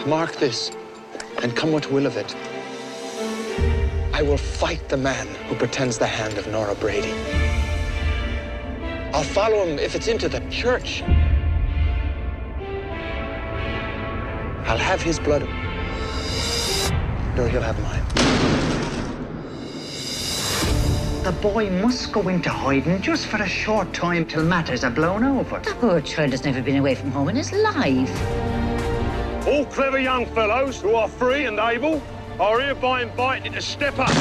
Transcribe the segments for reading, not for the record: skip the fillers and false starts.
Mark this, and come what will of it, I will fight the man who pretends the hand of Nora Brady. I'll follow him if it's into the church. I'll have his blood, or he'll have mine. The boy must go into hiding just for a short time till matters are blown over. The poor child has never been away from home in his life. All clever young fellows who are free and able are hereby invited to step up.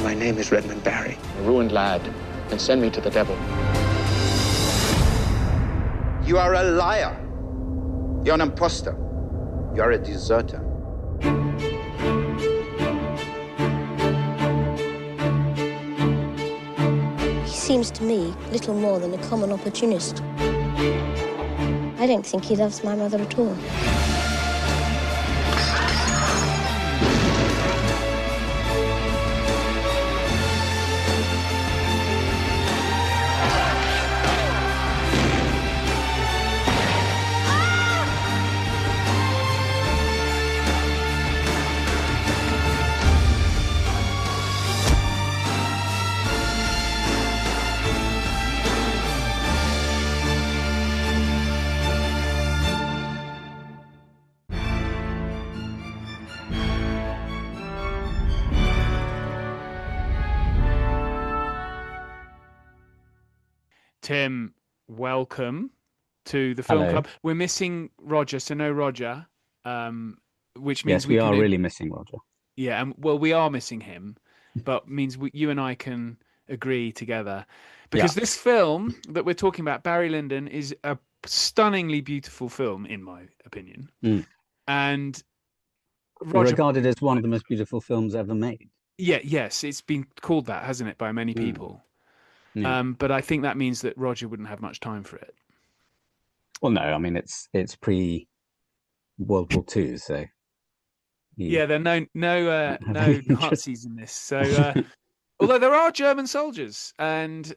My name is Redmond Barry, a ruined lad, and send me to the devil. You are a liar. You're an imposter. You're a deserter. He seems to me little more than a common opportunist. I don't think he loves my mother at all. Tim, welcome to the film club. We're missing Roger, so no Roger, which means we are really missing Roger. Yeah, and well, we are missing him, but means you and I can agree together because this film that we're talking about, Barry Lyndon, is a stunningly beautiful film, in my opinion, and Roger, regarded as one of the most beautiful films ever made. Yes, it's been called that, hasn't it, by many people. Yeah. But I think that means that Roger wouldn't have much time for it. Well, no, I mean it's pre World War II, so yeah, there are no Nazis in this. So although there are German soldiers, and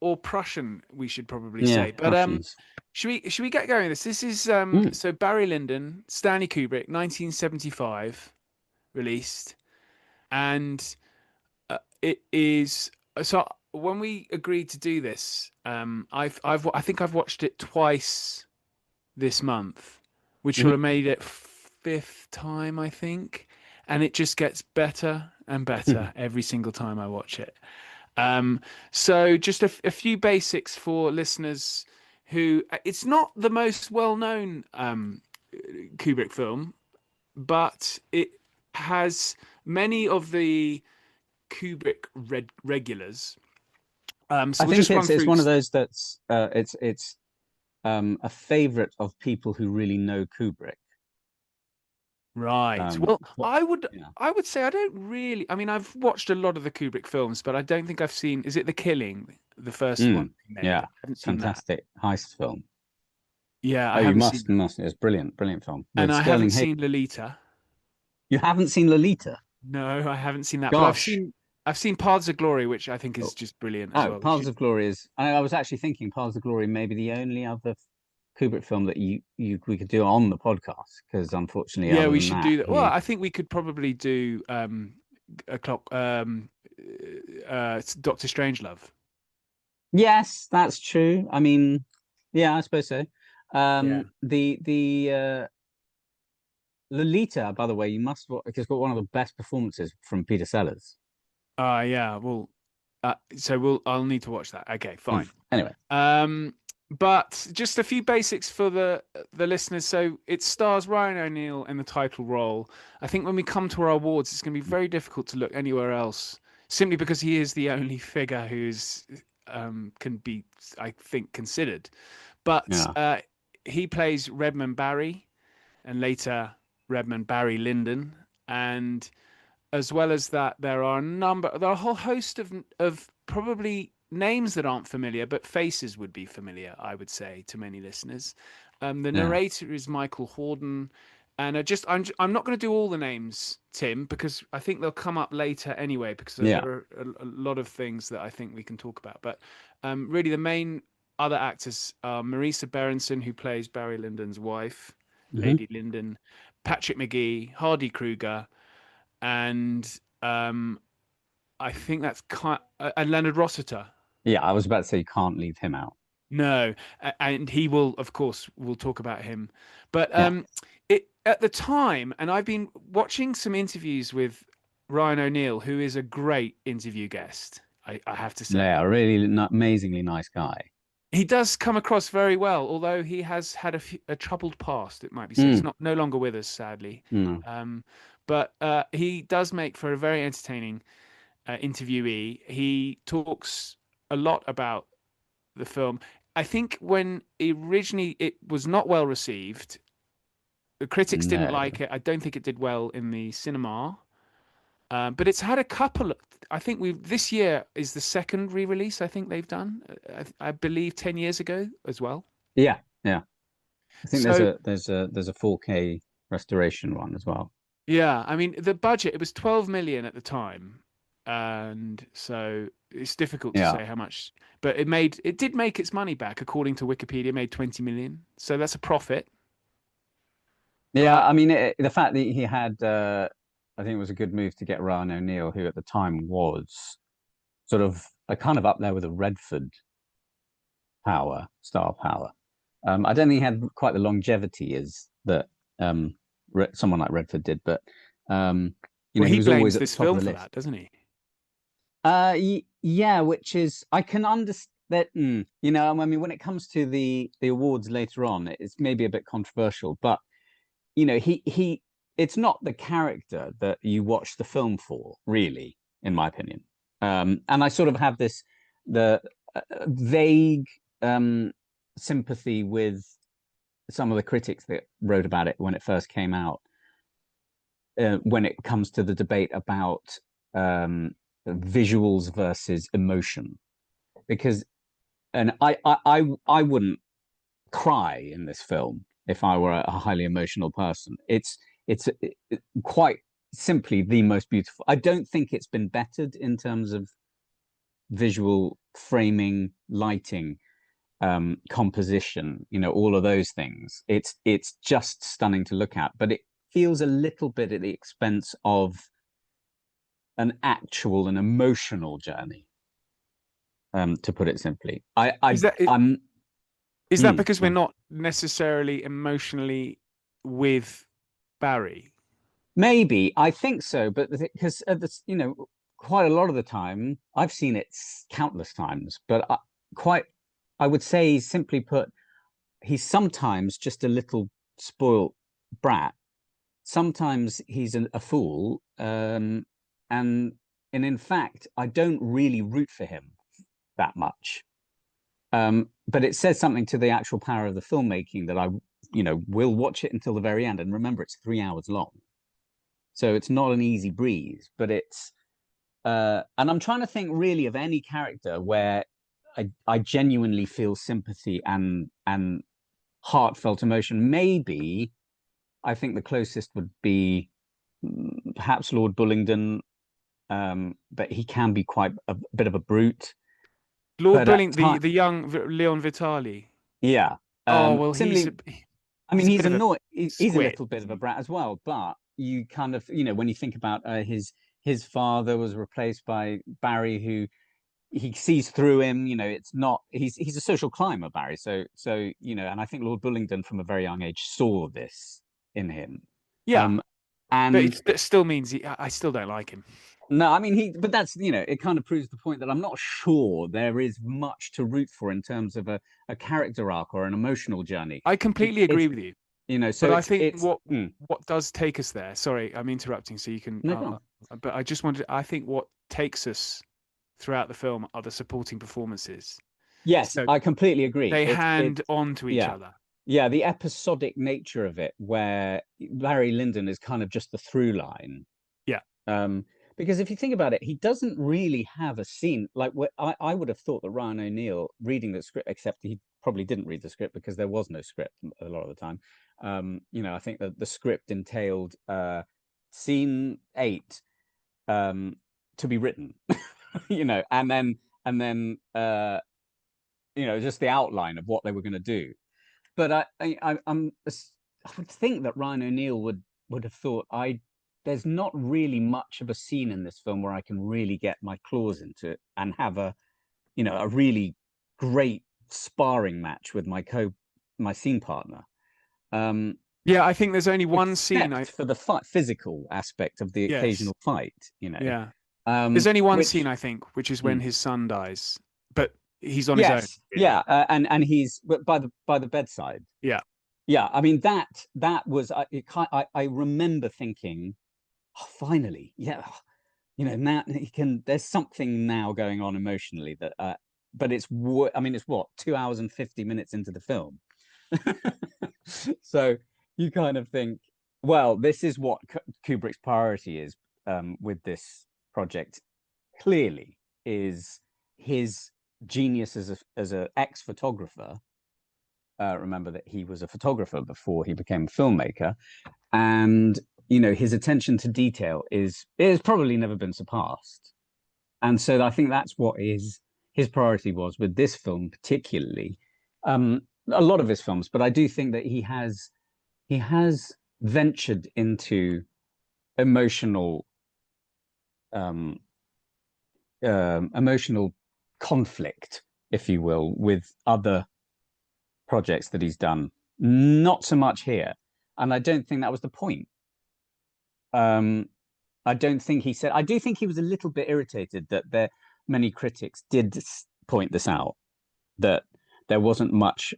or Prussian, we should probably say. But should we get going with this? This is so Barry Lyndon, Stanley Kubrick, 1975, released, and it is. So when we agreed to do this, I think I've watched it twice this month, which will have made it fifth time, I think, and it just gets better and better every single time I watch it. So just a few basics for listeners who it's not the most well-known Kubrick film, but it has many of the Kubrick regulars. So I think it's one of those that's it's a favorite of people who really know Kubrick. Right. I would say I don't really. I mean, I've watched a lot of the Kubrick films, but I don't think I've seen. Is it The Killing, the first one? Yeah, fantastic heist film. Yeah, you must. It's brilliant film. And I haven't seen Lolita. You haven't seen Lolita? No, I haven't seen that. Gosh. But I've seen Paths of Glory, which I think is just brilliant as well. Paths of Glory is. I was actually thinking Paths of Glory may be the only other Kubrick film that we could do on the podcast, because unfortunately, yeah, we should do that. Well, I think we could probably do Doctor Strangelove. Yes, that's true. I mean, yeah, I suppose so. The Lolita, by the way, you must watch, because it's got one of the best performances from Peter Sellers. Yeah. Well, I'll need to watch that. Okay, fine. Anyway, but just a few basics for the listeners. So it stars Ryan O'Neal in the title role. I think when we come to our awards, it's going to be very difficult to look anywhere else, simply because he is the only figure who's can be, I think, considered. But he plays Redmond Barry, and later Redmond Barry Lyndon, and as well as that, there are a whole host of probably names that aren't familiar, but faces would be familiar, I would say, to many listeners. The narrator is Michael Hordern, and I'm not going to do all the names, Tim, because I think they'll come up later anyway, because there are a lot of things that I think we can talk about. But really, the main other actors are Marisa Berenson, who plays Barry Lyndon's wife, Mm-hmm. Lady Lyndon, Patrick Magee, Hardy Kruger, and I think that's and Leonard Rossiter. Yeah, I was about to say you can't leave him out. No, and he will, of course, we'll talk about him. But Yeah. it at the time, and I've been watching some interviews with Ryan O'Neill, who is a great interview guest. I have to say, Yeah, a really amazingly nice guy. he does come across very well, although he has had a troubled past. It might be said. He's Mm. no longer with us, sadly. No. But he does make for a very entertaining interviewee. He talks a lot about the film. I think when originally it was not well received, the critics didn't No. like it. I don't think it did well in the cinema. But it's had a couple. I think this year is the second re-release. I think they've done. I believe 10 years ago as well. Yeah, yeah. I think So there's a 4K restoration one as well. yeah, I mean the budget, it was 12 million at the time, and so it's difficult to say how much. But it did make its money back, according to Wikipedia. It made 20 million, so that's a profit. Yeah, I mean the fact that he had, I think it was a good move to get Ryan O'Neill, who at the time was sort of kind of up there with a Redford star power. I don't think he had quite the longevity as that someone like Redford did, but he was blames always at this the top film of the for list. that, doesn't he? Yeah, which is I can understand that. I mean, when it comes to the awards later on, it's maybe a bit controversial, but he it's not the character that you watch the film for, really, in my opinion. And I sort of have the vague sympathy with some of the critics that wrote about it when it first came out, when it comes to the debate about visuals versus emotion, because I wouldn't cry in this film if I were a highly emotional person. It's quite simply the most beautiful. I don't think it's been bettered in terms of visual framing, lighting, composition, all of those things. It's just stunning to look at, but it feels a little bit at the expense of an emotional journey, to put it simply. Is that because we're not necessarily emotionally with Barry? Maybe, I think so, but because quite a lot of the time, I've seen it countless times, but I would say, simply put, he's sometimes just a little spoilt brat. Sometimes he's a fool, and in fact, I don't really root for him that much. But it says something to the actual power of the filmmaking that I will watch it until the very end. And remember, it's 3 hours long, so it's not an easy breeze. But it's and I'm trying to think really of any character where I genuinely feel sympathy and heartfelt emotion. Maybe I think the closest would be perhaps Lord Bullingdon, but he can be quite a bit of a brute. Lord Bullingdon, the young Leon Vitali. Yeah. Well, he's annoying. He's a little bit of a brat as well. But you kind of, when you think about his father was replaced by Barry, who he sees through him. It's not he's a social climber, Barry. So and I think Lord Bullingdon from a very young age saw this in him. Yeah. And but it still means I still don't like him. No, I mean but that's it kind of proves the point that I'm not sure there is much to root for in terms of a character arc or an emotional journey. I completely agree with you. So but I think what does take us there. Sorry, I'm interrupting, so you can. No, but I just wanted. I think what takes us throughout the film are the supporting performances. Yes, so I completely agree. They hand on to each other. Yeah, the episodic nature of it, where Barry Lyndon is kind of just the through line. Yeah. Because if you think about it, he doesn't really have a scene. Like I would have thought that Ryan O'Neill reading the script, except he probably didn't read the script because there was no script a lot of the time. I think that the script entailed scene 8 to be written, and then just the outline of what they were going to do. But I would think that Ryan O'Neal would have thought, there's not really much of a scene in this film where I can really get my claws into it and have a really great sparring match with my scene partner. Yeah, I think there's only one scene for the physical aspect of the occasional fight. Yeah. There's only one scene, I think, which is when his son dies, but he's on his own. Yeah, and he's by the bedside. Yeah. Yeah, I mean that was I remember thinking, oh, finally, yeah, now he can. There's something now going on emotionally that, but it's what 2 hours and 50 minutes into the film, so you kind of think, well, this is what Kubrick's priority is with this project. Clearly, is his genius as a ex-photographer. Remember that he was a photographer before he became a filmmaker, and his attention to detail is probably never been surpassed. And so I think that's what his priority was with this film particularly. A lot of his films, but I do think that he has ventured into emotional conflict, if you will, with other projects that he's done. Not so much here, and I don't think that was the point. I don't think he said. I do think he was a little bit irritated that many critics did point this out, that there wasn't much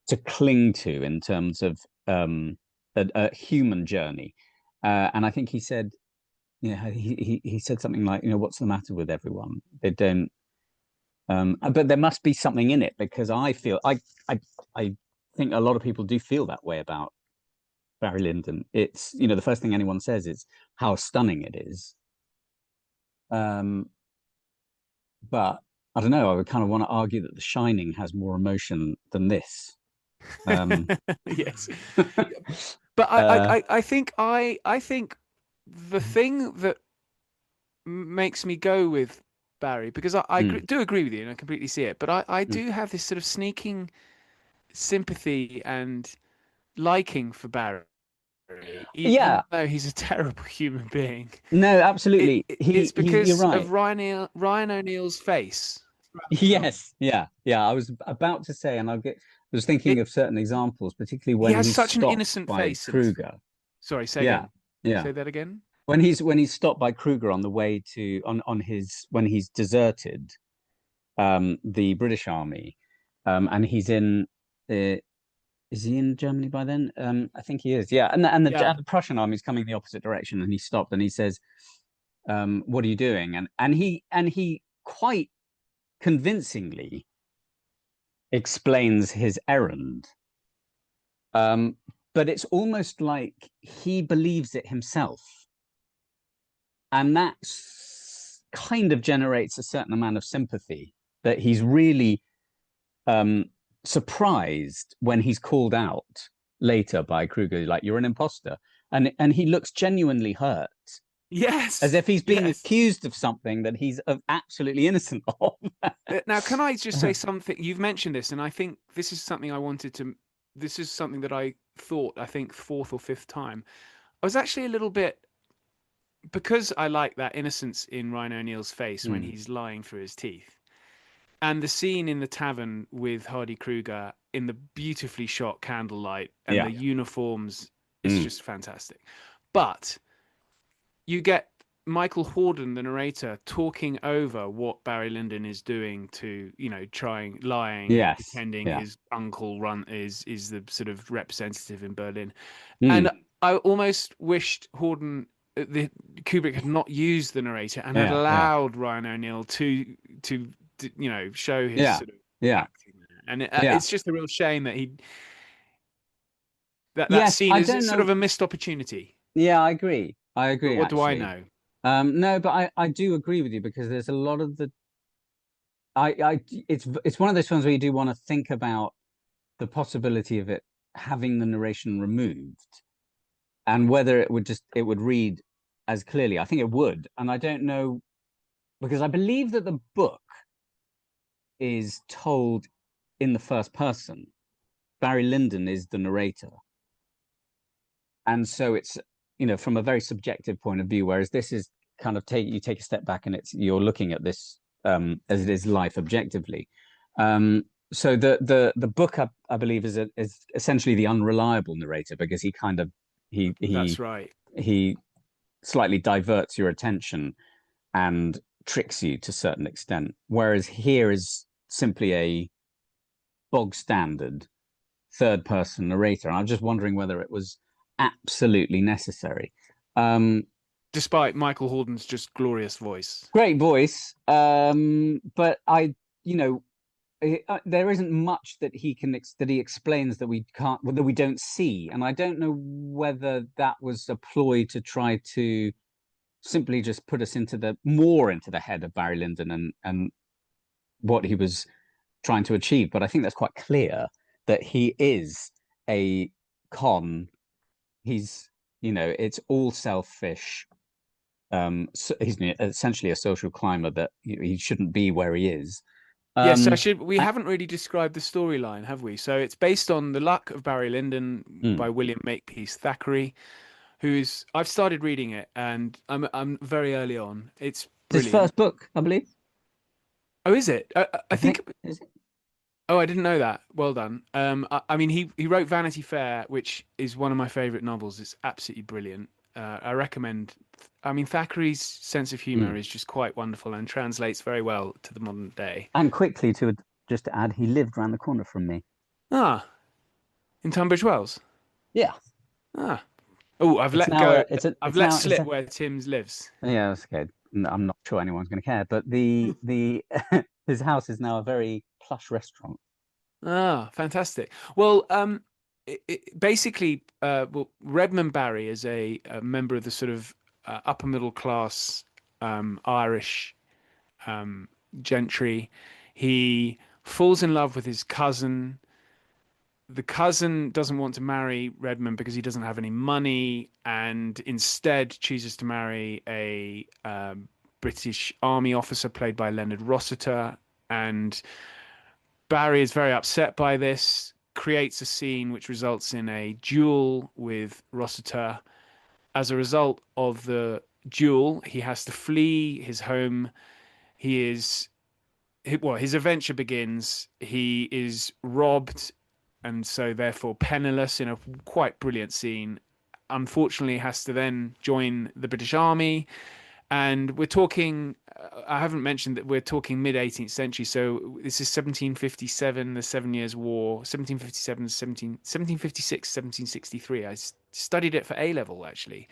to cling to in terms of a human journey, and I think he said, he said something like, what's the matter with everyone? They don't. But there must be something in it, because I feel I think a lot of people do feel that way about Barry Lyndon. It's the first thing anyone says is how stunning it is. But I don't know. I would kind of want to argue that The Shining has more emotion than this. Yes, but I think the thing that makes me go with Barry, because I do agree with you and I completely see it, but I do have this sort of sneaking sympathy and liking for Barry, even though he's a terrible human being. No, absolutely. It's because you're right. of Ryan O'Neal's face. Yes, yeah. I was about to say, and I was thinking of certain examples, particularly when he has such an innocent face. Kruger. Sorry, say again. Yeah. Say that again. When he's stopped by Kruger on the way to when he's deserted the British Army, and he's in is he in Germany by then? I think he is. Yeah, and the Prussian army is coming the opposite direction, and he stopped and he says, "What are you doing?" And he quite convincingly explains his errand. But it's almost like he believes it himself. And that kind of generates a certain amount of sympathy, that he's really surprised when he's called out later by Kruger, like, "You're an imposter." And he looks genuinely hurt. Yes. As if he's being accused of something that he's absolutely innocent of. Now, can I just say something? You've mentioned this, and I think this is something this is something that I thought, I think, fourth or fifth time. I was actually a little bit, because I like that innocence in Ryan O'Neal's face when he's lying through his teeth. And the scene in the tavern with Hardy Kruger in the beautifully shot candlelight and the uniforms is just fantastic. But you get Michael Hordern, the narrator, talking over what Barry Lyndon is doing to, lying, pretending his uncle is the sort of representative in Berlin. And I almost wished Kubrick had not used the narrator and had allowed Ryan O'Neal to show his sort of acting there. And it's just a real shame that that scene is sort of a missed opportunity. Yeah, I agree. But what do I know? No, but I do agree with you, because there's a lot of it's one of those films where you do want to think about the possibility of it having the narration removed, and whether it would read as clearly. I think it would, and I don't know, because I believe that the book is told in the first person. Barry Lyndon is the narrator. And so it's, from a very subjective point of view, whereas this is kind of you take a step back and you're looking at this as it is life objectively. So the book, I believe, is essentially the unreliable narrator, because That's right. He slightly diverts your attention and tricks you to a certain extent, whereas here is simply a bog standard third person narrator. And I'm just wondering whether it was absolutely necessary. Despite Michael Hordern's just glorious voice. Great voice. But there isn't much that he explains that we don't see. And I don't know whether that was a ploy to try to simply just put us into the head of Barry Lyndon and what he was trying to achieve. But I think that's quite clear that he is a con. He's, it's all selfish. So he's essentially a social climber that he shouldn't be where he is. Yes, we haven't really described the storyline, have we? So it's based on The Luck of Barry Lyndon by William Makepeace Thackeray, I've started reading it, and I'm very early on. It's brilliant. His first book, I believe. Oh, is it? I think. Is it? Oh, I didn't know that. Well done. I mean, he wrote Vanity Fair, which is one of my favorite novels. It's absolutely brilliant. I recommend. I mean, Thackeray's sense of humor is just quite wonderful and translates very well to the modern day. And quickly to add, he lived around the corner from me. In Tunbridge Wells. Yeah. Oh, I've let slip where Tim's lives. Yeah, that's okay. I'm not sure anyone's going to care, but the his house is now a very plush restaurant. Fantastic. Well, basically, Redmond Barry is a member of the sort of upper middle class Irish gentry. He falls in love with his cousin. The cousin doesn't want to marry Redmond because he doesn't have any money, and instead chooses to marry a British Army officer played by Leonard Rossiter. And Barry is very upset by this, creates a scene which results in a duel with Rossiter. As a result of the duel, he has to flee his home. His adventure begins. He is robbed, and so therefore penniless in a quite brilliant scene. Unfortunately, has to then join the British Army. And we're talking, I haven't mentioned that we're talking mid-18th century. So this is 1757, the 7 Years' War, 1756, 1763. I studied it for A-level, actually.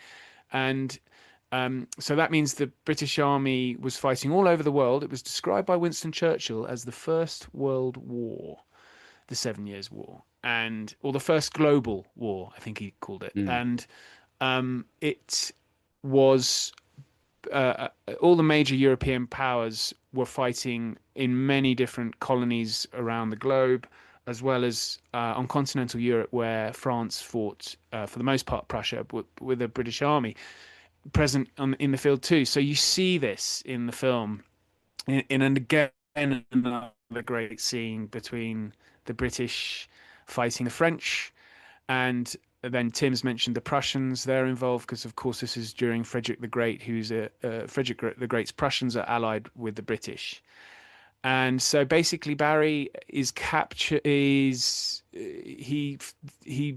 And so that means the British Army was fighting all over the world. It was described by Winston Churchill as the First World War, the 7 Years' War, or the First Global War, I think he called it. And it was... all the major European powers were fighting in many different colonies around the globe, as well as on continental Europe, where France fought, for the most part, Prussia, with the British Army present in the field too. So you see this in the film, again another great scene between the British fighting the French, and then Tim's mentioned the Prussians. They're involved because, of course, this is during Frederick the Great, Frederick the Great's Prussians are allied with the British. And so basically Barry is captured, he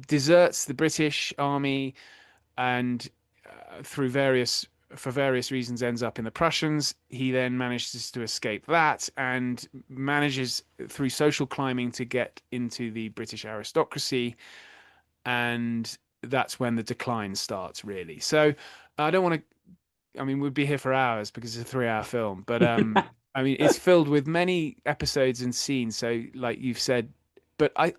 deserts the British Army, and for various reasons ends up in the Prussians. He then manages to escape that and manages through social climbing to get into the British aristocracy. And that's when the decline starts, really. So I don't want to, we'd be here for hours because it's a 3-hour film, but it's filled with many episodes and scenes. So like you've said, but I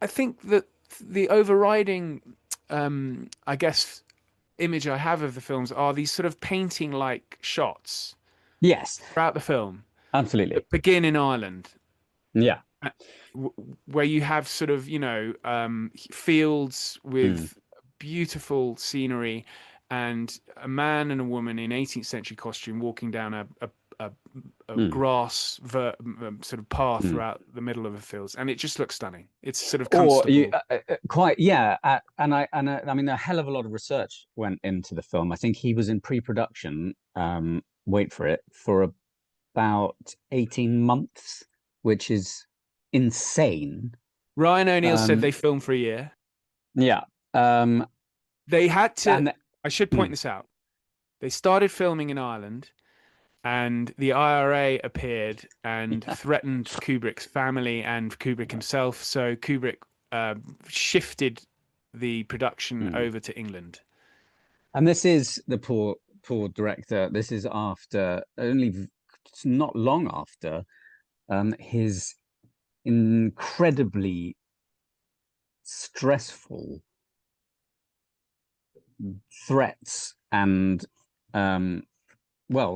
think that the overriding, I guess, image I have of the films are these sort of painting-like shots. Yes. Throughout the film. Absolutely. That begin in Ireland. Yeah. Where you have sort of, fields with beautiful scenery and a man and a woman in 18th century costume walking down a grass sort of path throughout the middle of the fields, and it just looks stunning. It's sort of comfortable. And I mean, a hell of a lot of research went into the film. I think he was in pre-production. Wait for it, for about 18 months, which is insane. Ryan O'Neal said they filmed for a year. Yeah. They had to. I should point this out. They started filming in Ireland, and the IRA appeared and threatened Kubrick's family and Kubrick himself. So Kubrick shifted the production over to England. And this is the poor director. This is after not long after his incredibly stressful threats and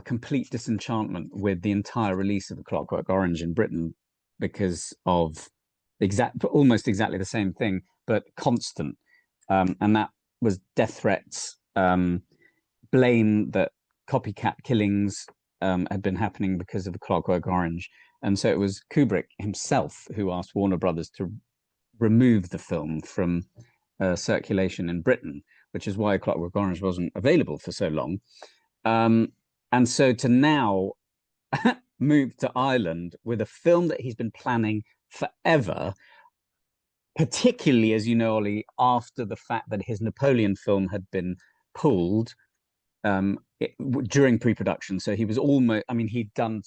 complete disenchantment with the entire release of The Clockwork Orange in Britain, because of almost exactly the same thing, but constant, and that was death threats, blame that copycat killings had been happening because of The Clockwork Orange. And so it was Kubrick himself who asked Warner Brothers to remove the film from circulation in Britain, which is why Clockwork Orange wasn't available for so long. And so to now move to Ireland with a film that he's been planning forever, particularly, as you know, Ollie, after the fact that his Napoleon film had been pulled during pre-production. So he was he'd done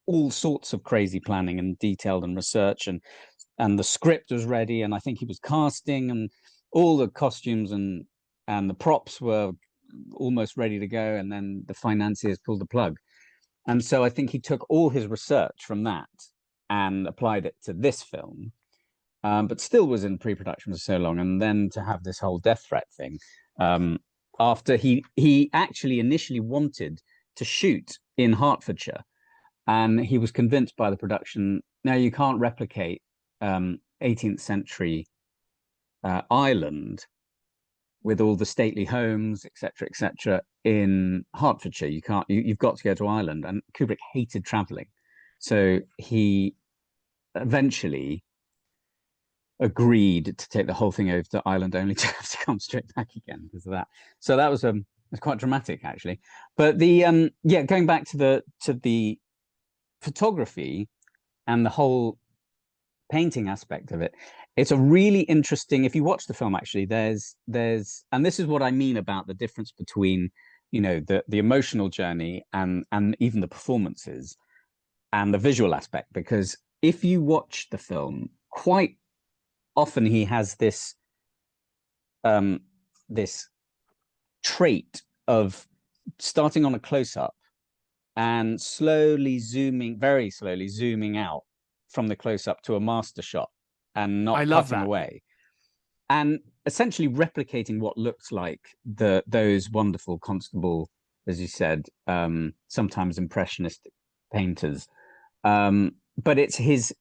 all sorts of crazy planning and detailed and research, and the script was ready, and I think he was casting, and all the costumes and the props were almost ready to go, and then the financiers pulled the plug. And so I think he took all his research from that and applied it to this film, but still was in pre-production for so long. And then to have this whole death threat thing, after he actually initially wanted to shoot in Hertfordshire, and he was convinced by the production, no, you can't replicate 18th century Ireland with all the stately homes, etc., in Hertfordshire. You've got to go to Ireland. And Kubrick hated traveling, so he eventually agreed to take the whole thing over to Ireland, only to have to come straight back again because of that. So that was quite dramatic, actually. But the going back to the photography and the whole painting aspect of it, it's a really interesting, if you watch the film, actually, there's and this is what I mean about the difference between, the emotional journey and even the performances and the visual aspect. Because if you watch the film, quite often he has this trait of starting on a close-up and very slowly zooming out from the close-up to a master shot and not cutting away, and essentially replicating what looks like those wonderful Constable, as you said, sometimes impressionist painters. But it's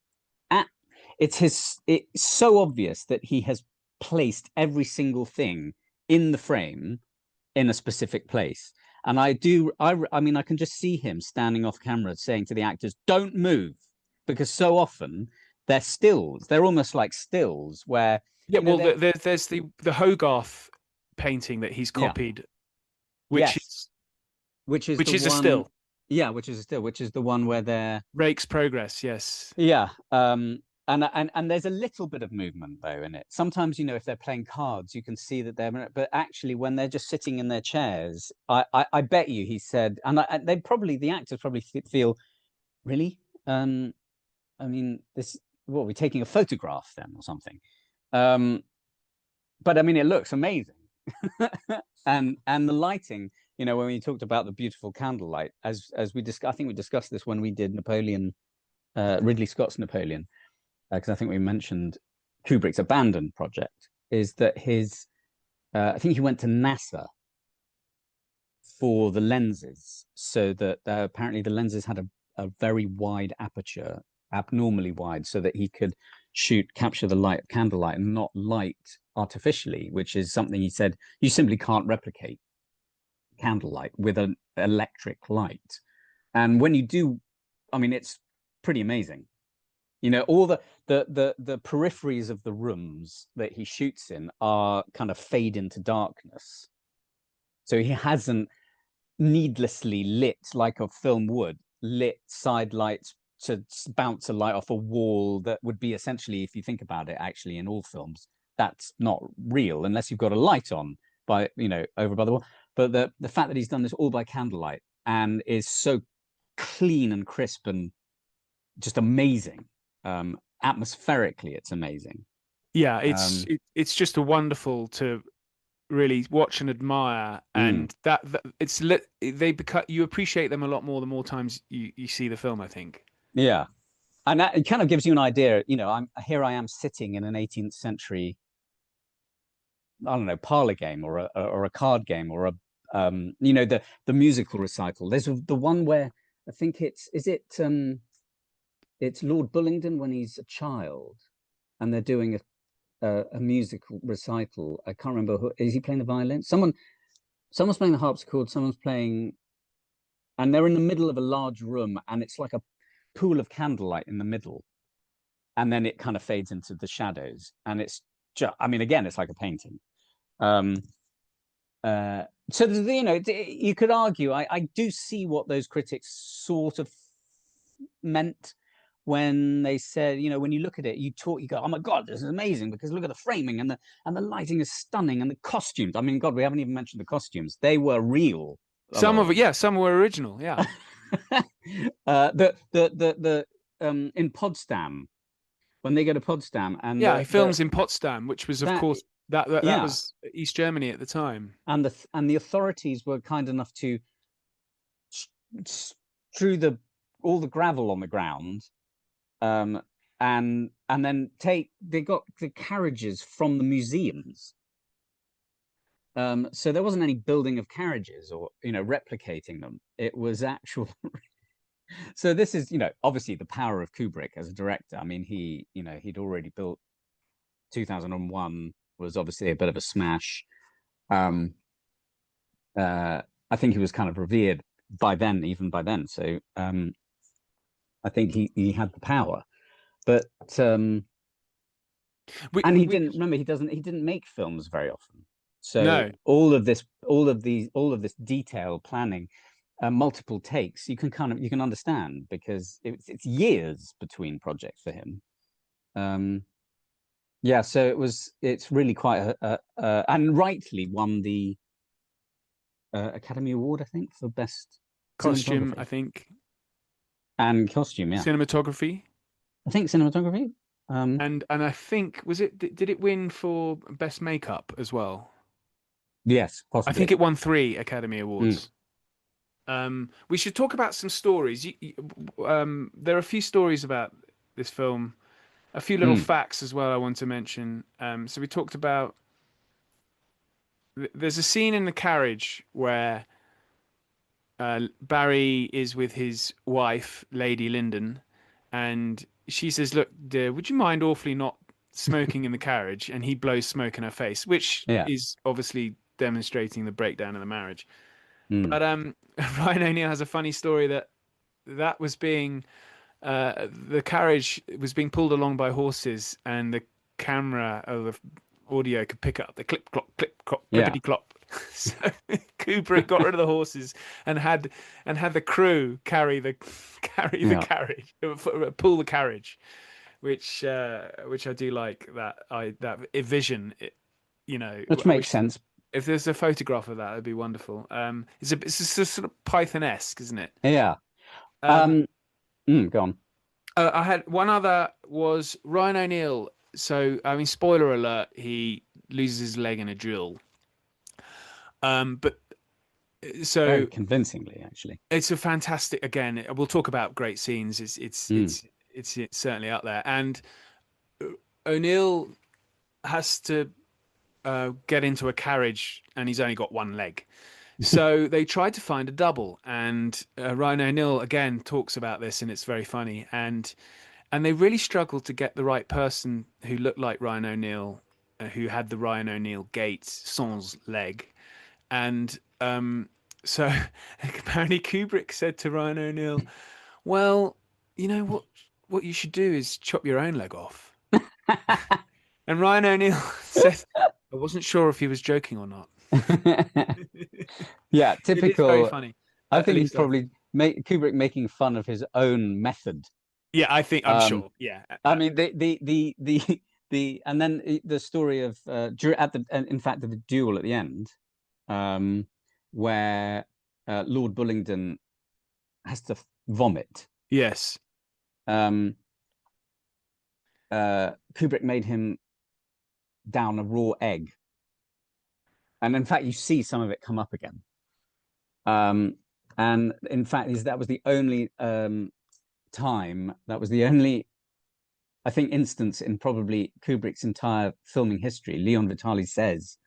so obvious that he has placed every single thing in the frame in a specific place. And I can just see him standing off camera saying to the actors, "Don't move," because so often they're stills. They're almost like stills where... Yeah, there's the Hogarth painting that he's copied, which is a still. Yeah, which is a still, which is the one where they're... Rake's Progress, yes. Yeah, and there's a little bit of movement, though, in it. Sometimes, if they're playing cards, you can see that they're... But actually, when they're just sitting in their chairs, I bet you, he said... And the actors probably feel, really? What, are we taking a photograph then or something? But it looks amazing. and the lighting, when we talked about the beautiful candlelight, as we discussed, I think we discussed this when we did Napoleon, Ridley Scott's Napoleon, because I think we mentioned Kubrick's abandoned project, is that I think he went to NASA for the lenses, so that apparently the lenses had a very wide aperture, abnormally wide, so that he could capture the light of candlelight and not light artificially, which is something he said you simply can't replicate candlelight with an electric light. And when you do, I mean, it's pretty amazing. You know, all the peripheries of the rooms that he shoots in are kind of fade into darkness. So he hasn't needlessly lit, like a film would, lit side lights to bounce a light off a wall that would be essentially, if you think about it, actually in all films, that's not real unless you've got a light on by, you know, over by the wall. But the fact that he's done this all by candlelight and is so clean and crisp and just amazing. Atmospherically, it's amazing. Yeah, it's just a wonderful to really watch and admire, and that it's you appreciate them a lot more the more times you see the film, I think. Yeah, and that, it kind of gives you an idea. You know, I am sitting in an 18th century, I don't know, parlor game or a card game or a you know, the musical recital. There's the one where I think it's Lord Bullingdon when he's a child, and they're doing a musical recital. I can't remember who is he playing the violin. Someone's playing the harpsichord. Someone's playing, and they're in the middle of a large room, and it's like a pool of candlelight in the middle, and then it kind of fades into the shadows, and it's just, I mean, again, it's like a painting. So you know, you could argue. I do see what those critics sort of meant when they said, you know, when you look at it, you go, oh my God, this is amazing because look at the framing and the lighting is stunning and the costumes. I mean, God, we haven't even mentioned the costumes. They were real. Some of it, yeah, some were original, yeah. In Potsdam, when they go to Potsdam, and he films in Potsdam, which was, of course, that was East Germany at the time, and the authorities were kind enough to strew all the gravel on the ground, and then they got the carriages from the museums. So there wasn't any building of carriages or, you know, replicating them. It was actual. So this is, you know, obviously the power of Kubrick as a director. I mean, he'd already built 2001 was obviously a bit of a smash. I think he was kind of revered even by then. So I think he had the power, but and he didn't make films very often. So no. all of this detail planning, multiple takes, you can understand because it's years between projects for him. Yeah, so it's really quite and rightly won the Academy Award, I think, for best costume, I think. And costume, yeah. Cinematography. I think cinematography. And I think did it win for best makeup as well? Yes, possibly. I think it won 3 Academy Awards. We should talk about some stories. There are a few stories about this film, a few little facts as well I want to mention. So we talked about, there's a scene in the carriage where Barry is with his wife, Lady Lyndon, and she says, "Look, dear, would you mind awfully not smoking in the carriage?" And he blows smoke in her face, which is obviously demonstrating the breakdown of the marriage. But Ryan O'Neal has a funny story that was being the carriage was being pulled along by horses, and the camera or the audio could pick up the clip clop clippity clop. So Kubrick got rid of the horses and had the crew carry the carriage, pull the carriage, which I do like that vision. You know, which makes sense. If there's a photograph of that, it'd be wonderful. It's a sort of Python-esque, isn't it? Yeah. Go on. I had one other was Ryan O'Neal. So, I mean, spoiler alert, he loses his leg in a drill. But so very convincingly, actually, it's a fantastic. Again, we'll talk about great scenes. It's certainly up there. And O'Neal has to get into a carriage, and he's only got one leg. So they tried to find a double, and Ryan O'Neal again talks about this, and it's very funny. And they really struggled to get the right person who looked like Ryan O'Neal, who had the Ryan O'Neal gait, sans leg. And So apparently Kubrick said to Ryan O'Neill, "Well, you know what you should do is chop your own leg off." And Ryan O'Neill said, "I wasn't sure if he was joking or not." Yeah, typical. It is very funny. I think he's probably Kubrick making fun of his own method. Yeah, I'm sure. Yeah. I mean, and then the story of in fact the duel at the end, where Lord Bullingdon has to vomit. Yes. Kubrick made him down a raw egg, and in fact you see some of it come up again. And in fact that was the only time, that was the only, I think, instance in probably Kubrick's entire filming history. Leon Vitali says,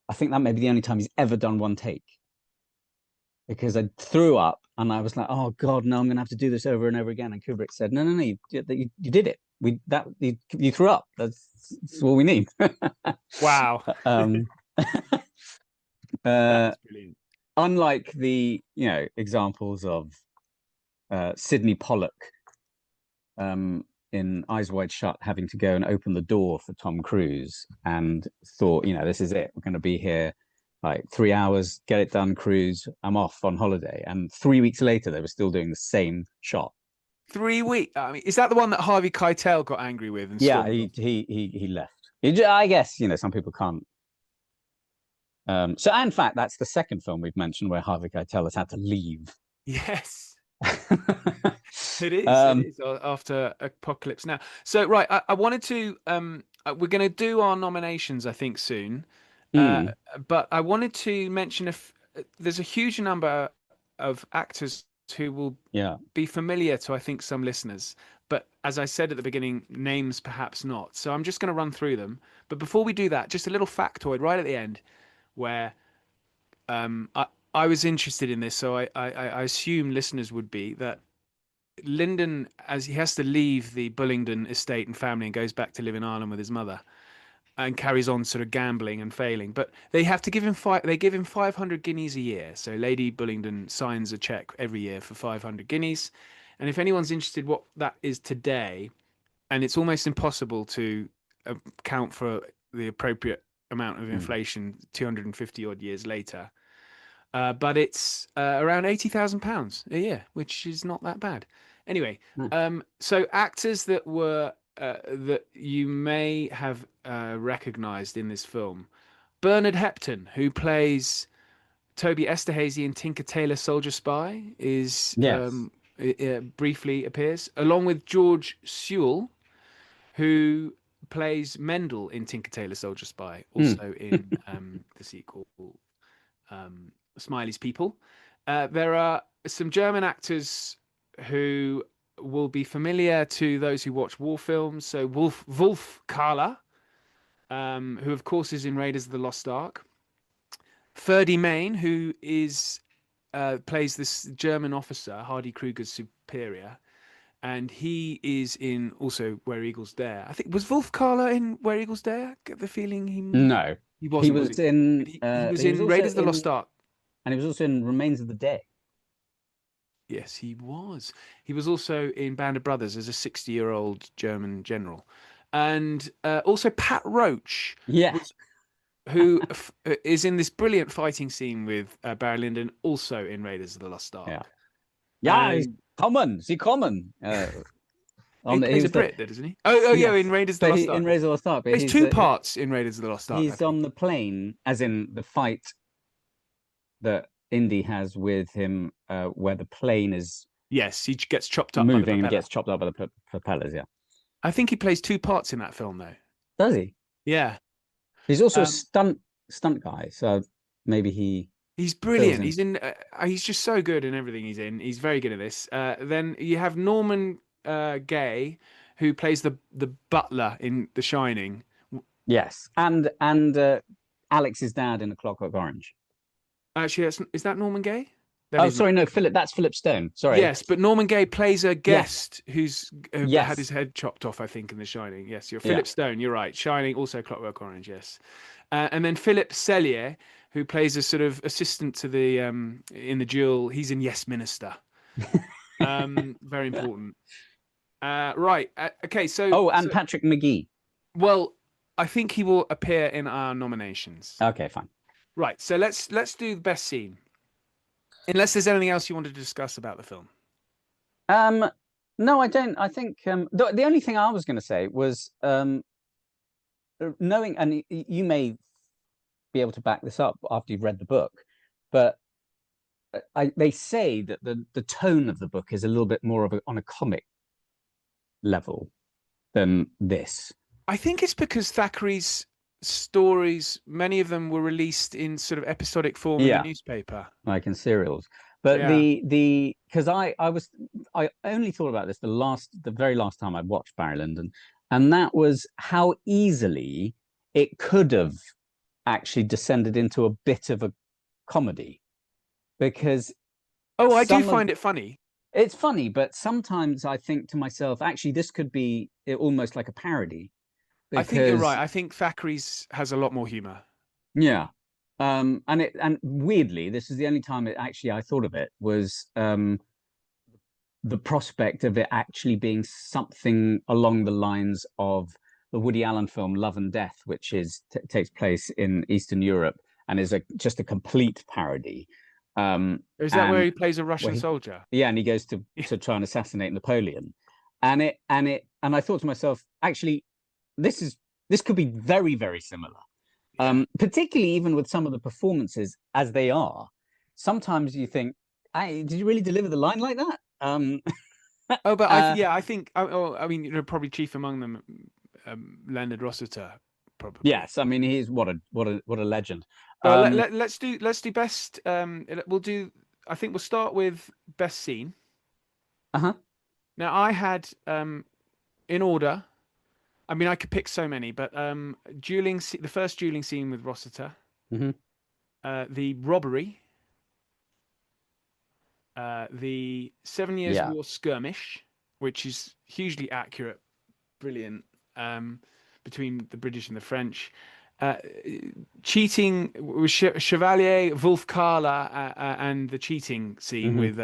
I think that may be the only time he's ever done one take, because I threw up and I was like, oh God, no, I'm going to have to do this over and over again. And Kubrick said, no, you did it. You threw up. That's all we need. Wow. That's brilliant. Unlike the examples of Sidney Pollock in Eyes Wide Shut having to go and open the door for Tom Cruise and thought, this is it. We're going to be here like 3 hours, get it done, Cruise, I'm off on holiday. And 3 weeks later, they were still doing the same shot. 3 weeks? I mean, is that the one that Harvey Keitel got angry with? And yeah, he left. I guess, some people can't. So in fact, that's the second film we've mentioned where Harvey Keitel has had to leave. Yes. It is after Apocalypse Now. So right, I wanted to we're going to do our nominations, I think, soon. But I wanted to mention there's a huge number of actors who will be familiar to, I think, some listeners. But as I said at the beginning, names perhaps not. So I'm just going to run through them. But before we do that, just a little factoid right at the end, where I was interested in this, so I assume listeners would be, that Lyndon, as he has to leave the Bullingdon estate and family and goes back to live in Ireland with his mother and carries on sort of gambling and failing, but they have to give him 500 guineas a year. So Lady Bullingdon signs a check every year for 500 guineas. And if anyone's interested what that is today, and it's almost impossible to account for the appropriate amount of inflation 250 odd years later, but it's around £80,000 a year, which is not that bad. Anyway, so actors that were that you may have recognized in this film: Bernard Hepton, who plays Toby Esterhazy in Tinker Tailor Soldier Spy, is briefly appears, along with George Sewell, who plays Mendel in Tinker Tailor Soldier Spy, also in the sequel Smiley's People. There are some German actors who will be familiar to those who watch war films. So Wolf Kahler, who of course is in Raiders of the Lost Ark. Ferdy Mayne, who is plays this German officer, Hardy Kruger's superior, and he is in also Where Eagles Dare. I think, was Wolf Kahler in Where Eagles Dare? I get the feeling he wasn't. He was in Raiders of the Lost Ark. And he was also in Remains of the Day. Yes, he was. He was also in Band of Brothers as a 60-year-old German general. And also Pat Roach. Yes. Who is in this brilliant fighting scene with Barry Lyndon, also in Raiders of the Lost Ark. Yeah, he's common. He plays a Brit, doesn't he? Yeah, in Raiders of the Lost Ark. In Raiders of the Lost Ark. There's two parts in Raiders of the Lost Ark. He's on the plane, as in the fight that Indy has with him, where the plane is he gets chopped up moving and gets chopped up by the propellers. I think he plays two parts in that film, though. Does he? Yeah. He's also a stunt guy, so maybe he's brilliant. He's in. He's just so good in everything he's in. He's very good at this. Then you have Norman Gay, who plays the butler in The Shining. Yes, and Alex's dad in A Clockwork Orange. Actually, is that Norman Gay? Sorry, no, Philip. That's Philip Stone. Sorry. Yes, but Norman Gay plays a guest who had his head chopped off, I think, in The Shining. Yes, you're Philip Stone. You're right. Shining, also Clockwork Orange. Yes, and then Philip Sellier, who plays a sort of assistant to the in the duel. He's in Yes Minister. Very important. Right. Okay. So. And Patrick Magee. Well, I think he will appear in our nominations. Okay, fine. Right. So let's do the best scene. Unless there's anything else you want to discuss about the film. No, I don't. I think the only thing I was going to say was knowing, and you may be able to back this up after you've read the book, but they say that the tone of the book is a little bit more on a comic level than this. I think it's because Thackeray's stories, many of them were released in sort of episodic form in the newspaper, like in serials. But because I only thought about this the very last time I watched Barry Lyndon, and that was how easily it could have actually descended into a bit of a comedy, because I do find it funny. It's funny, but sometimes I think to myself, actually, this could be almost like a parody. I think you're right. I think Thackeray's has a lot more humor. Yeah. And weirdly, this is the only time I thought of it was the prospect of it actually being something along the lines of the Woody Allen film Love and Death, which takes place in Eastern Europe and is just a complete parody. Is that where he plays a Russian soldier? Yeah, and he goes to try and assassinate Napoleon. And I thought to myself, actually, this could be very, very similar. Particularly even with some of the performances as they are. Sometimes you think, hey, did you really deliver the line like that? I think probably chief among them, Leonard Rossiter, probably. Yes, I mean he's what a legend. Let's do best. We'll do. I think we'll start with best scene. Now I had in order. I mean, I could pick so many, but the first dueling scene with Rossiter, the robbery, the 7 Years' War skirmish, which is hugely accurate, brilliant, between the British and the French, cheating with Chevalier, Wolf Carla, and the cheating scene with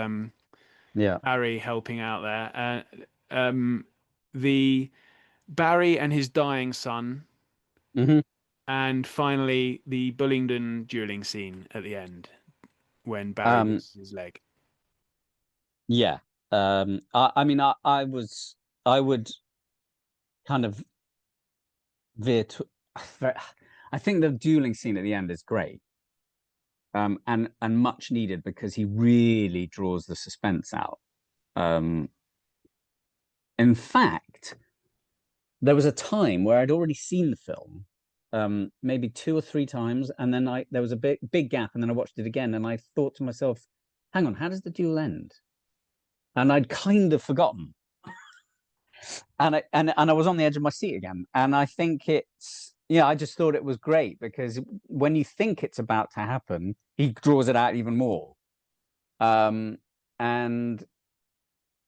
Harry helping out there, the Barry and his dying son, and finally the Bullingdon dueling scene at the end when Barry loses his leg. Yeah, I mean, I would kind of veer to. I think the dueling scene at the end is great, and much needed because he really draws the suspense out. In fact, there was a time where I'd already seen the film, maybe 2 or 3 times, and then there was a big gap, and then I watched it again, and I thought to myself, "Hang on, how does the duel end?" And I'd kind of forgotten, and I was on the edge of my seat again. And I think I just thought it was great because when you think it's about to happen, he draws it out even more, and.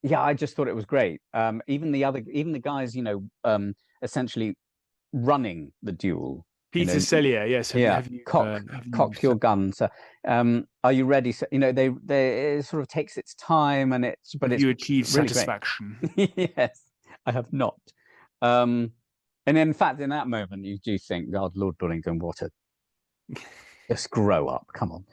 Yeah, I just thought it was great. Even the guys, essentially running the duel. Peter Sellier, yes. Cock your gun. So, are you ready? So, it sort of takes its time, and it's you achieve really satisfaction. Yes, I have not. And in fact, in that moment, you do think, God, Lord Bullingdon, just grow up. Come on.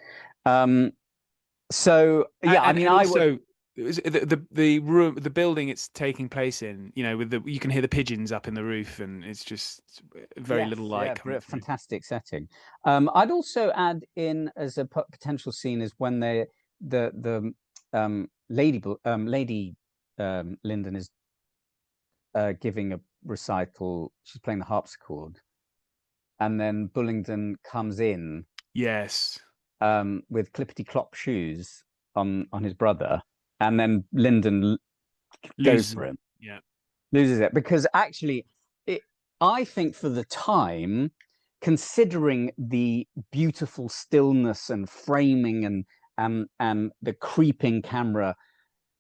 The room, the building it's taking place in, you can hear the pigeons up in the roof, and it's just very little light. Yeah, fantastic setting. I'd also add in as a potential scene is when the lady Lyndon is giving a recital. She's playing the harpsichord, and then Bullingdon comes in. Yes. With clippity clop shoes on his brother. And then Lyndon goes for him. Yeah, loses it because actually, I think for the time, considering the beautiful stillness and framing and the creeping camera,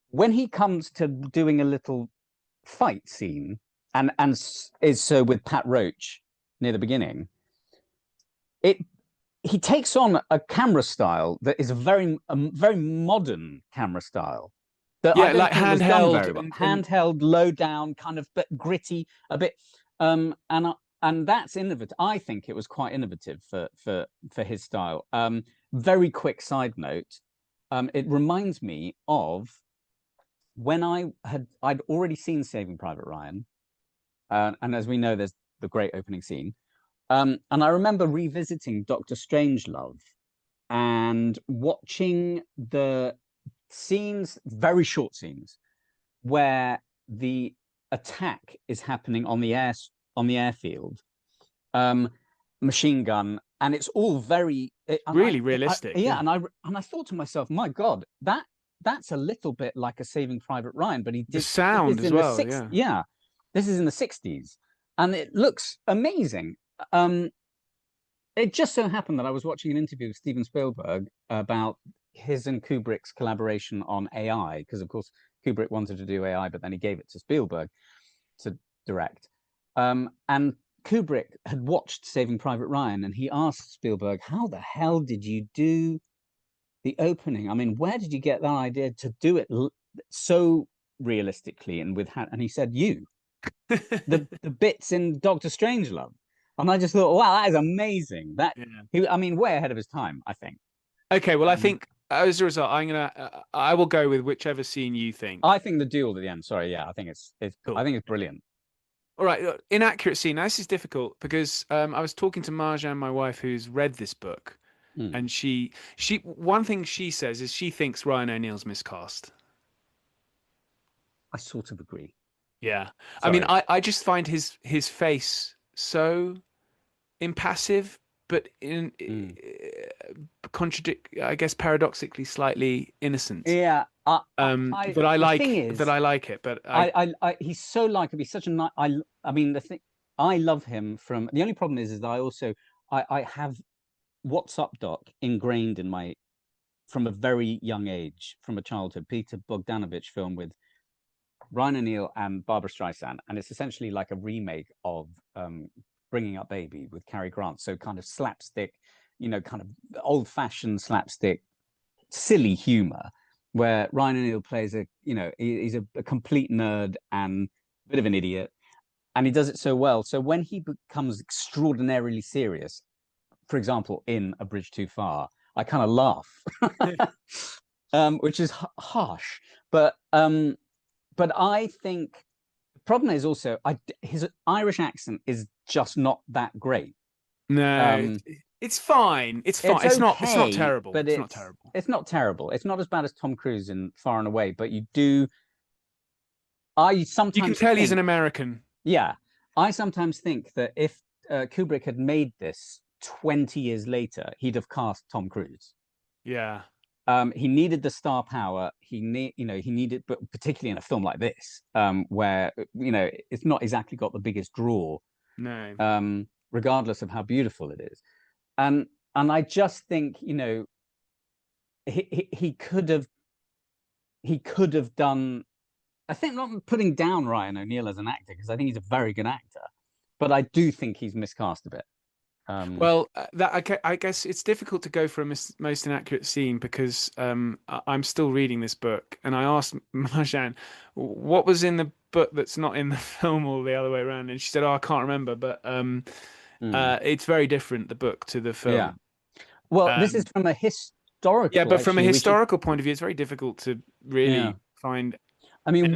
when he comes to doing a little fight scene and is so with Pat Roach near the beginning, he takes on a camera style that is a very modern camera style that I don't like think was done handheld very well. Handheld, low down, kind of bit gritty, a bit, and that's innovative. I think it was quite innovative for his style. Very quick side note, it reminds me of when I'd already seen Saving Private Ryan, and as we know, there's the great opening scene. And I remember revisiting Dr. Strangelove and watching the scenes, very short scenes, where the attack is happening on the airfield, machine gun, and it's all very really realistic. And I thought to myself, my God, that's a little bit like a Saving Private Ryan, but he did the sound as well. Yeah, this is in the 60s, and it looks amazing. It just so happened that I was watching an interview with Steven Spielberg about his and Kubrick's collaboration on AI, because of course Kubrick wanted to do AI, but then he gave it to Spielberg to direct. And Kubrick had watched Saving Private Ryan, and he asked Spielberg, "How the hell did you do the opening? I mean, where did you get that idea to do it so realistically and with?" And he said, "You, the bits in Doctor Strangelove." And I just thought, wow, that is amazing. I mean, way ahead of his time, I think. Okay, well, I think as a result, I will go with whichever scene you think. I think the duel at the end. Sorry, yeah, I think it's cool. I think it's brilliant. All right, inaccurate scene. Now, this is difficult because I was talking to Marjan, my wife, who's read this book, and she one thing she says is she thinks Ryan O'Neill's miscast. I sort of agree. Yeah, sorry. I mean, I just find his face so impassive, but I guess paradoxically slightly innocent. Yeah, but I like it. But he's so likable. He's such a nice. I mean, the thing I love him from. The only problem is that I have What's Up Doc ingrained in from a very young age, from a childhood. Peter Bogdanovich film with Ryan O'Neil and Barbara Streisand, and it's essentially like a remake of Bringing Up Baby with Cary Grant. So kind of slapstick, kind of old-fashioned slapstick, silly humor, where Ryan O'Neil plays he's a complete nerd and a bit of an idiot, and he does it so well. So when he becomes extraordinarily serious, for example, in A Bridge Too Far, I kind of laugh, which is harsh, but I think the problem is also his Irish accent is just not that great. No, it's fine. It's fine. It's not terrible. But it's not terrible. It's not terrible. It's not as bad as Tom Cruise in Far and Away. But you can tell he's an American. Yeah, I sometimes think that if Kubrick had made this 20 years later, he'd have cast Tom Cruise. Yeah. He needed the star power. He needed, but particularly in a film like this, where it's not exactly got the biggest draw. No. Regardless of how beautiful it is, and I just think he could have done. I think not putting down Ryan O'Neil as an actor, because I think he's a very good actor, but I do think he's miscast a bit. I guess it's difficult to go for a most inaccurate scene because I'm still reading this book, and I asked Marjan what was in the book that's not in the film or the other way around, and she said, "Oh, I can't remember," but it's very different, the book to the film. Yeah. Well, this is from a historical. Yeah, but from a historical point of view, it's very difficult to really find. I mean,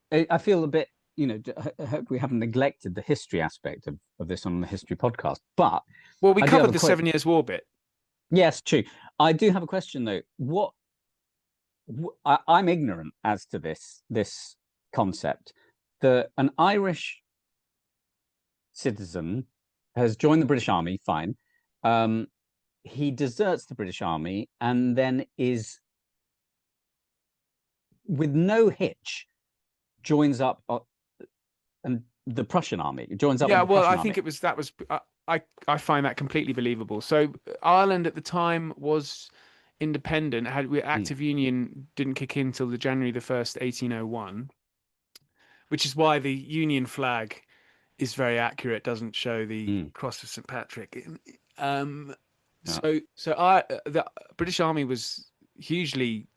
I feel a bit. I hope we haven't neglected the history aspect of this on the history podcast. But we covered the 7 Years' War bit. Yes, true. I do have a question though. I'm ignorant as to this concept. An Irish citizen has joined the British Army. Fine. He deserts the British Army and then is, with no hitch, joins up. And the Prussian army joins up. Yeah, with the Prussian I think army. I find that completely believable. So Ireland at the time was independent. Active Union didn't kick in until January 1st, 1801, which is why the Union flag is very accurate. Doesn't show the cross of St. Patrick. So the British Army was hugely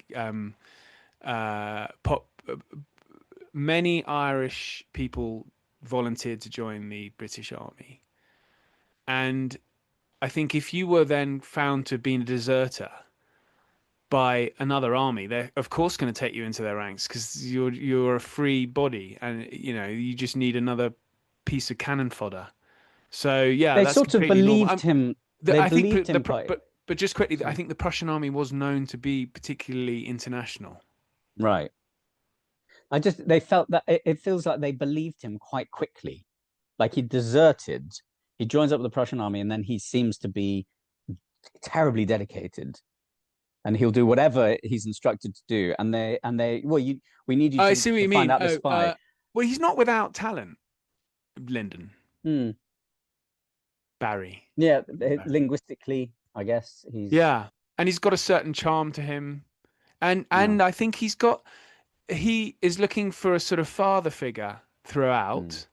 many Irish people volunteered to join the British Army, and I think if you were then found to have been a deserter by another army, they're of course going to take you into their ranks because you're a free body, and you just need another piece of cannon fodder. So yeah, they that's sort of believed him. I think but just quickly, I think the Prussian army was known to be particularly international. Right. They felt that it feels like they believed him quite quickly. Like he deserted, he joins up with the Prussian army, and then he seems to be terribly dedicated, and he'll do whatever he's instructed to do. And we need you to, I see what you find mean. out the spy. Well, he's not without talent, Lyndon. Barry. Yeah, linguistically, I guess he's. Yeah, and he's got a certain charm to him, and I think he is looking for a sort of father figure throughout,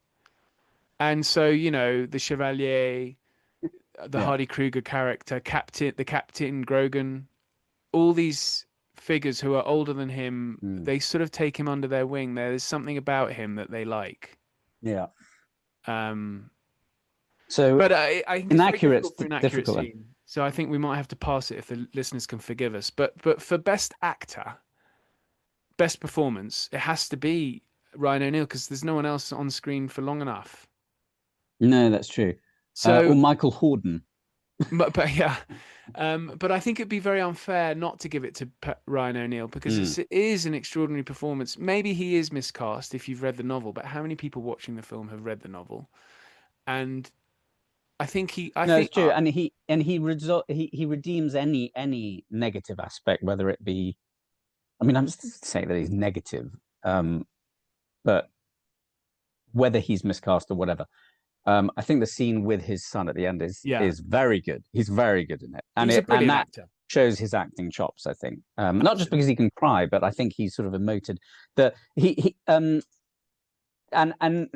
and so the Chevalier, the Hardy Kruger character, the Captain Grogan, all these figures who are older than him, they sort of take him under their wing. There's something about him that they like. Yeah. But I think inaccurate, it's very difficult for an accurate scene. So I think we might have to pass it if the listeners can forgive us. But for best actor, best performance, it has to be Ryan O'Neill because there's no one else on screen for long enough. No, that's true. Or Michael Hordern. But yeah, but I think it'd be very unfair not to give it to Ryan O'Neill because it is an extraordinary performance. Maybe he is miscast if you've read the novel, but how many people watching the film have read the novel? And I think it's true, and he redeems any negative aspect, whether it be. I mean, I'm just saying that he's negative, but whether he's miscast or whatever, I think the scene with his son at the end is very good. He's very good in it, and that actor. Shows his acting chops. I think not just because he can cry, but I think he's sort of emoted. And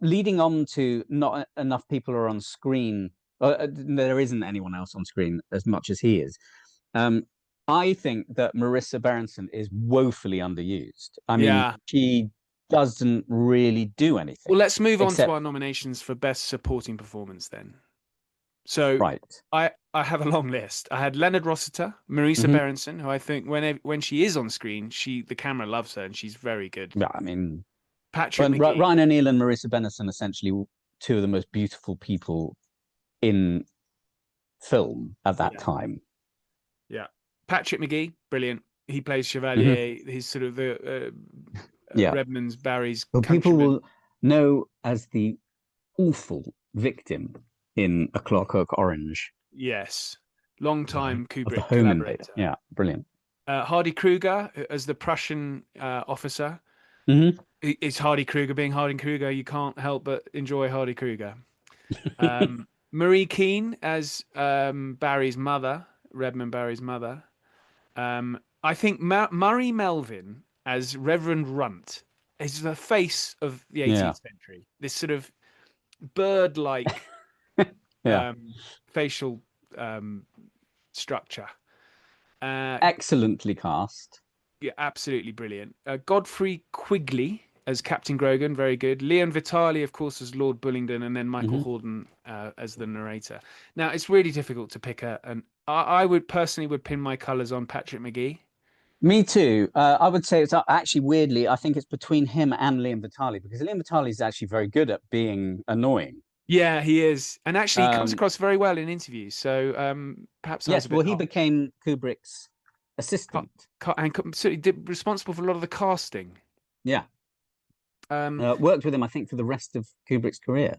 leading on to not enough people are on screen. There isn't anyone else on screen as much as he is. I think that Marisa Berenson is woefully underused. I mean, she doesn't really do anything. Well, let's move on to our nominations for Best Supporting Performance then. So I have a long list. I had Leonard Rossiter, Marisa Berenson, who I think when she is on screen, the camera loves her and she's very good. Yeah, I mean, Patrick Magee. Ryan O'Neill and Marisa Berenson essentially two of the most beautiful people in film at that time. Yeah. Patrick Magee, brilliant. He plays Chevalier. He's sort of the Redmond's, Barry's countryman. People will know as the awful victim in A Clockwork Orange. Yes. Long-time Kubrick Home collaborator. Yeah, brilliant. Hardy Kruger as the Prussian officer. It's Hardy Kruger being Hardy Kruger. You can't help but enjoy Hardy Kruger. Marie Keane as Barry's mother, Redmond Barry's mother. I think Murray Melvin as Reverend Runt is the face of the 18th century. This sort of bird-like facial structure. Excellently cast. Yeah, absolutely brilliant. Godfrey Quigley as Captain Grogan, very good. Leon Vitali, of course, as Lord Bullingdon, and then Michael Hordern as the narrator. Now, it's really difficult to pick I would personally pin my colours on Patrick Magee. Me too. I would say it's actually weirdly, I think it's between him and Leon Vitali because Leon Vitali is actually very good at being annoying. Yeah, he is, and actually he comes across very well in interviews. So perhaps he became Kubrick's assistant and responsible for a lot of the casting. Yeah, worked with him, I think, for the rest of Kubrick's career.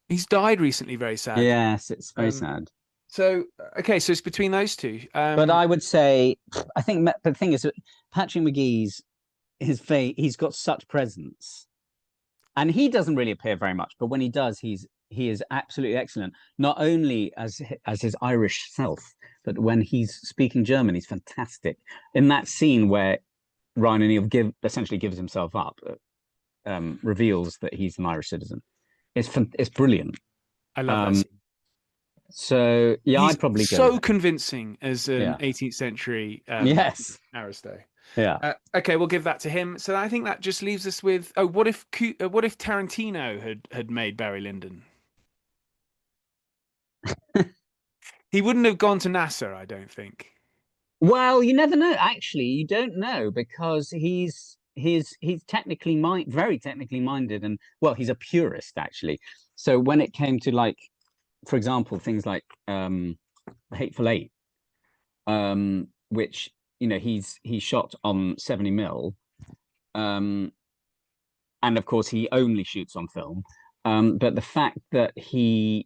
He's died recently, very sad. Yes, it's very sad. So so it's between those two. But I would say, I think the thing is, Patrick Magee's he's got such presence, and he doesn't really appear very much. But when he does, he is absolutely excellent. Not only as his Irish self, but when he's speaking German, he's fantastic. In that scene where Ryan O'Neill essentially gives himself up, reveals that he's an Irish citizen. It's brilliant. I love that scene. So yeah, He's I'd probably go so with convincing as an 18th century yes Aristo. yeah. Okay, we'll give that to him. So I think that just leaves us with what if Tarantino had made Barry Lyndon? He wouldn't have gone to NASA, I don't think. Well, you never know. Actually, you don't know because he's technically very technically minded, and well, he's a purist actually. So when it came to, like, for example, things like Hateful Eight, which he shot on 70mm, and of course he only shoots on film. But the fact that he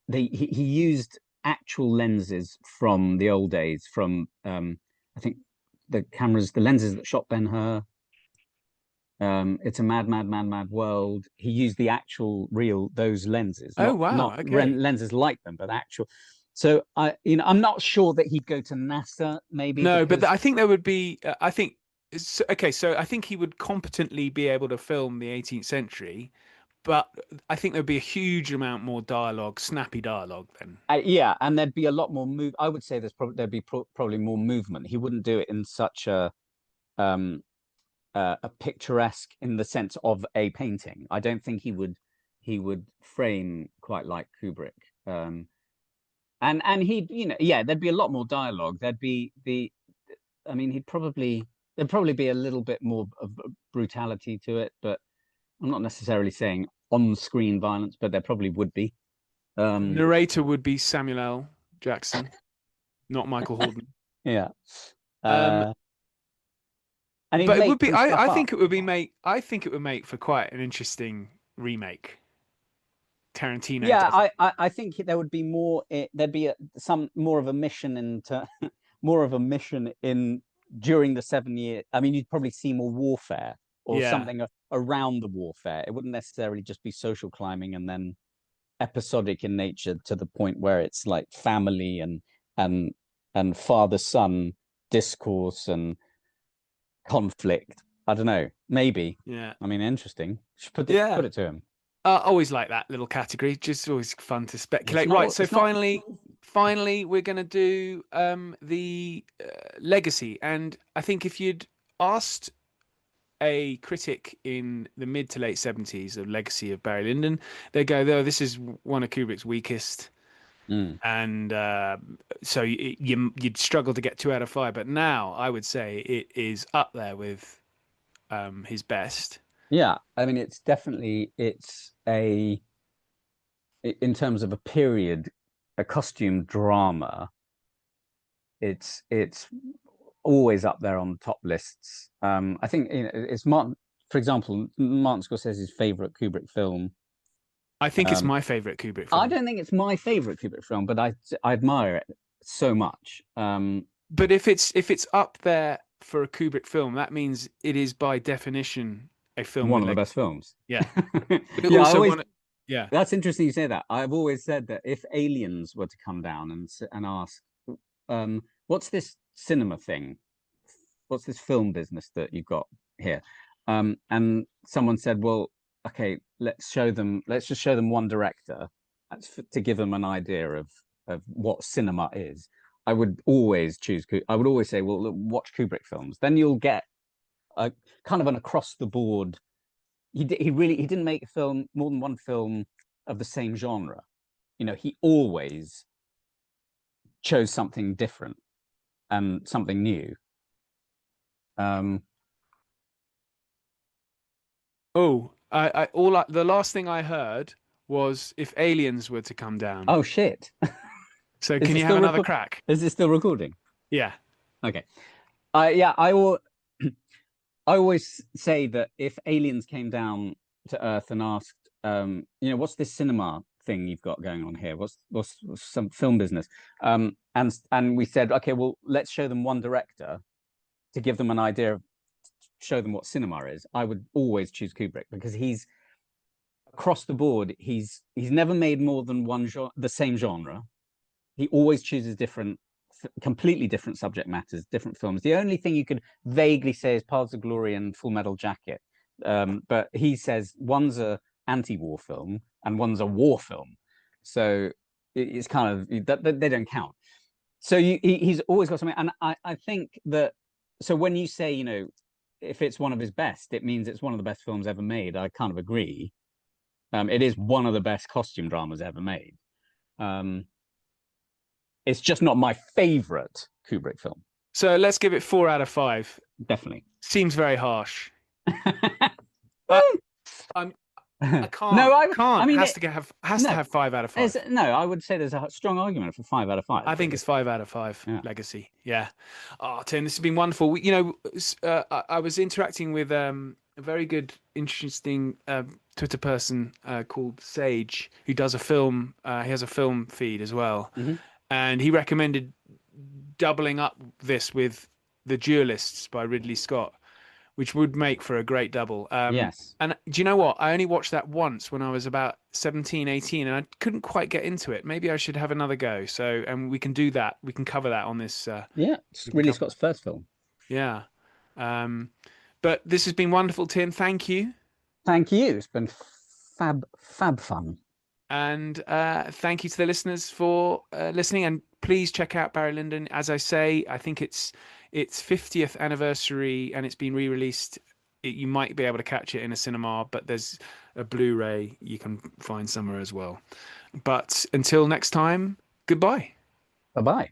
used actual lenses from the old days, from I think the lenses that shot Ben-Hur. It's a mad world. He used the actual those lenses. Oh wow! Not okay. Lenses like them, but actual. So I'm not sure that he'd go to NASA. Maybe no, but I think there would be. I think okay. So I think he would competently be able to film the 18th century. But I think there'd be a huge amount more dialogue, snappy dialogue then. Yeah, and there'd be a lot more move. I would say there'd be probably more movement. He wouldn't do it in such a picturesque in the sense of a painting. I don't think he would frame quite like Kubrick. And he'd, there'd be a lot more dialogue. There'd probably be a little bit more of brutality to it, but I'm not necessarily saying on-screen violence, but there probably would be. Narrator would be Samuel L. Jackson, not Michael Hordern. Yeah. But it would be. I think it would make for quite an interesting remake. Tarantino. Yeah, I think there would be more. There'd be some more of a mission in during the 7 years. I mean, you'd probably see more warfare or something around the warfare. It wouldn't necessarily just be social climbing and then episodic in nature to the point where it's like family and father-son discourse and conflict. I don't know. Maybe. Yeah. I mean, interesting. Should put it to him. Always like that little category. Just always fun to speculate. Right. So finally, we're going to do the legacy. And I think if you'd asked a critic in the mid to late 70s of legacy of Barry Lyndon, they go, "Oh, this is one of Kubrick's weakest." And so you'd struggle to get 2 out of 5. But now I would say it is up there with his best. Yeah, I mean, it's in terms of a costume drama, it's always up there on the top lists. I think it's Martin, for example, Martin Scorsese's favorite Kubrick film. I think it's my favorite Kubrick film. I don't think it's my favorite Kubrick film, but I admire it so much. But if it's up there for a Kubrick film, that means it is by definition a film. One of the best films. Yeah. Yeah. That's interesting you say that. I've always said that if aliens were to come down and ask, what's this cinema thing? What's this film business that you've got here? And someone said, well, okay, let's just show them one director to give them an idea of what cinema is. I would always say, well, look, watch Kubrick films. Then you'll get a kind of an across the board. He didn't make more than one film of the same genre. He always chose something different and something new. The last thing I heard was if aliens were to come down. Oh shit! So can you have another crack? Is it still recording? Yeah. Okay. I always say that if aliens came down to Earth and asked, what's this cinema thing you've got going on here? What's some film business? And we said, okay, well, let's show them one director to give them an idea of, show them what cinema is. I would always choose Kubrick because he's across the board. He's never made more than the same genre. He always chooses completely different subject matters, different films. The only thing you could vaguely say is Paths of Glory and Full Metal Jacket. But he says one's a anti-war film and one's a war film. So it's kind of that they don't count. So he's always got something, and I think that. So when you say, you know, if it's one of his best, it means it's one of the best films ever made. I kind of agree. It is one of the best costume dramas ever made. It's just not my favorite Kubrick film. So let's give it 4 out of 5. Definitely. Seems very harsh. I can't. No, I can't. I mean, has to have 5 out of 5. No, I would say there's a strong argument for 5 out of 5. I think it's 5 out of 5. Yeah. Legacy. Yeah. Oh, Tim, this has been wonderful. You know, I was interacting with a very good, interesting Twitter person called Sage, who does a film. He has a film feed as well, and he recommended doubling up this with The Duelists by Ridley Scott, which would make for a great double. Yes. And do you know what? I only watched that once when I was about 17, 18, and I couldn't quite get into it. Maybe I should have another go. So, and we can do that. We can cover that on this. It's Ridley Scott's first film. Yeah. But this has been wonderful, Tim. Thank you. Thank you. It's been fab fun. And thank you to the listeners for listening. And please check out Barry Lyndon. As I say, I think it's 50th anniversary and it's been re-released. You might be able to catch it in a cinema, but there's a Blu-ray you can find somewhere as well. But until next time, goodbye. Bye-bye.